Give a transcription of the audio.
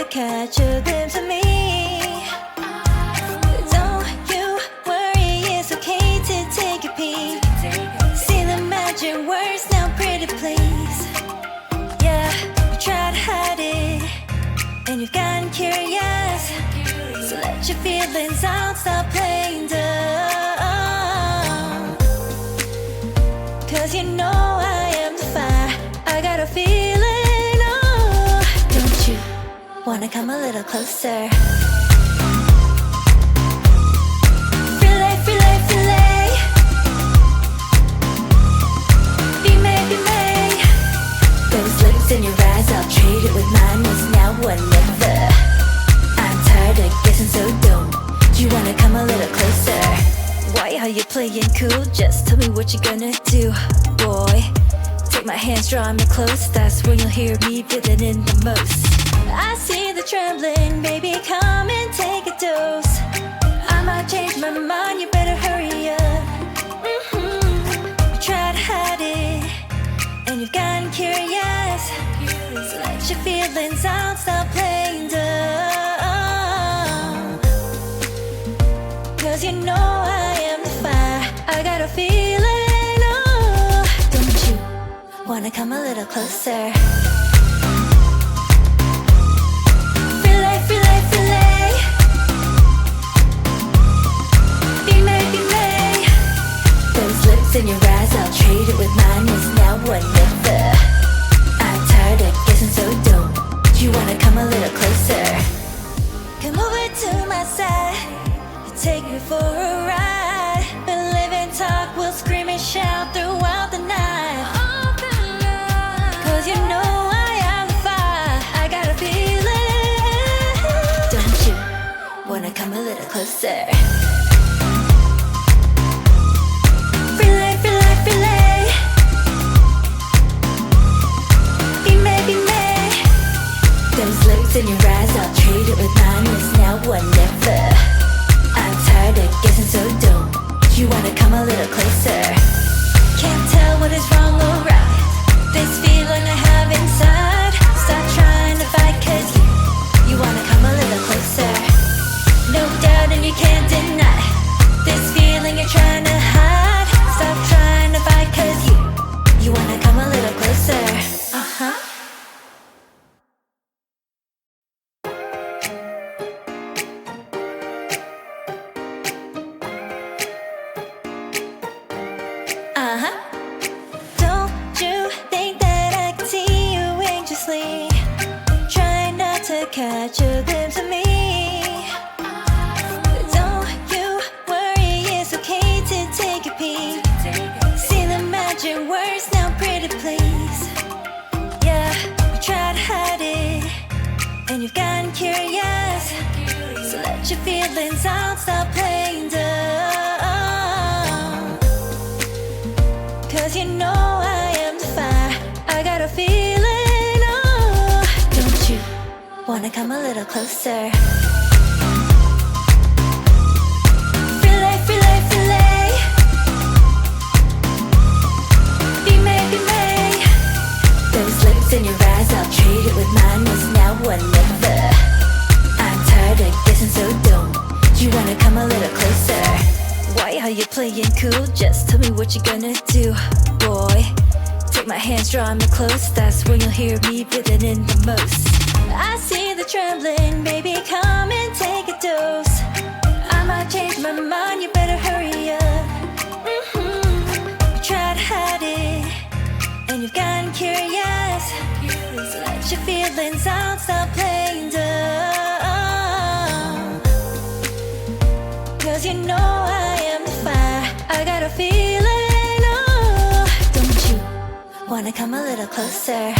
to catch a glimpse of me. Don't you worry, it's okay to take a peek. See the magic words now, pretty please. Yeah, you tried to hide it, and you've gotten curious. So let your feelings out, stop playing dumb. Cause you know I am the fire, I got a feeling, oh. Don't you wanna come a little closer? Fillet, fillet, fillet. Be made, be made. Those lips in your eyes, I'll trade it with mine. It's now or never. I'm tired of guessing, so don't you wanna come a little closer? Why are you playing cool? Just tell me what you're gonna do, boy. Take my hands, draw me close. That's when you'll hear me breathing in the most. I see the trembling, baby, come and take a dose. I might change my mind, you better hurry up. You tried to hide it, and you've gotten curious. So let your feelings out, stop playing dumb. Cause you know I am the fire, I got a feeling, oh. Don't you wanna come a little closer? Fillet, fillet, fillet. Be made, be made. Those lips in your eyes, I'll trade it with mine. It's now or never. I'm tired of guessing, so don't you wanna come a little closer? Come over to my side, take me for a ride. We'll live and talk, we'll scream and shout throughout the night. Cause you know I am the fire, I got a feeling. Don't you wanna come a little closer? Fillet, fillet, fillet. Be made, be made. Those lips in your eyes, I'll trade it with mine. It's now or never. I'm tired of guessing, so don't you wanna come a little closer? Can't tell what is wrong or right. This feeling I have inside. Stop trying to fight, cause you wanna come a little closer. No doubt and you can't deny this feeling you're trying to hide. Stop trying to fight, cause you wanna come a little closer. Uh-huh. Uh-huh. Don't you think that I can see you anxiously? Try not to catch a glimpse of me. Don't you worry, it's okay to take a peek. See the magic words now, pretty please. Yeah, you tried to hide it, and you've gotten curious. So let your feelings out, stop playing dumb. Cause you know I am the fire, I got a feeling, oh. Don't you wanna come a little closer? Fillet, fillet, fillet. Be made, be made. Those lips in your eyes, I'll trade it with mine. It's now or never. I'm tired of guessing, so don't you wanna come a little closer? Why are you playing cool? Just tell me what you're gonna do, boy. Take my hands, draw me close. That's when you'll hear me breathing in the most. I see the trembling, baby, come and take a dose. I might change my mind, you better hurry up. You tried to hide it, and you've gotten curious. So let your feelings out, stop playing dumb. Cause you know I am the fire, I got a feeling, oh. Don't you wanna come a little closer?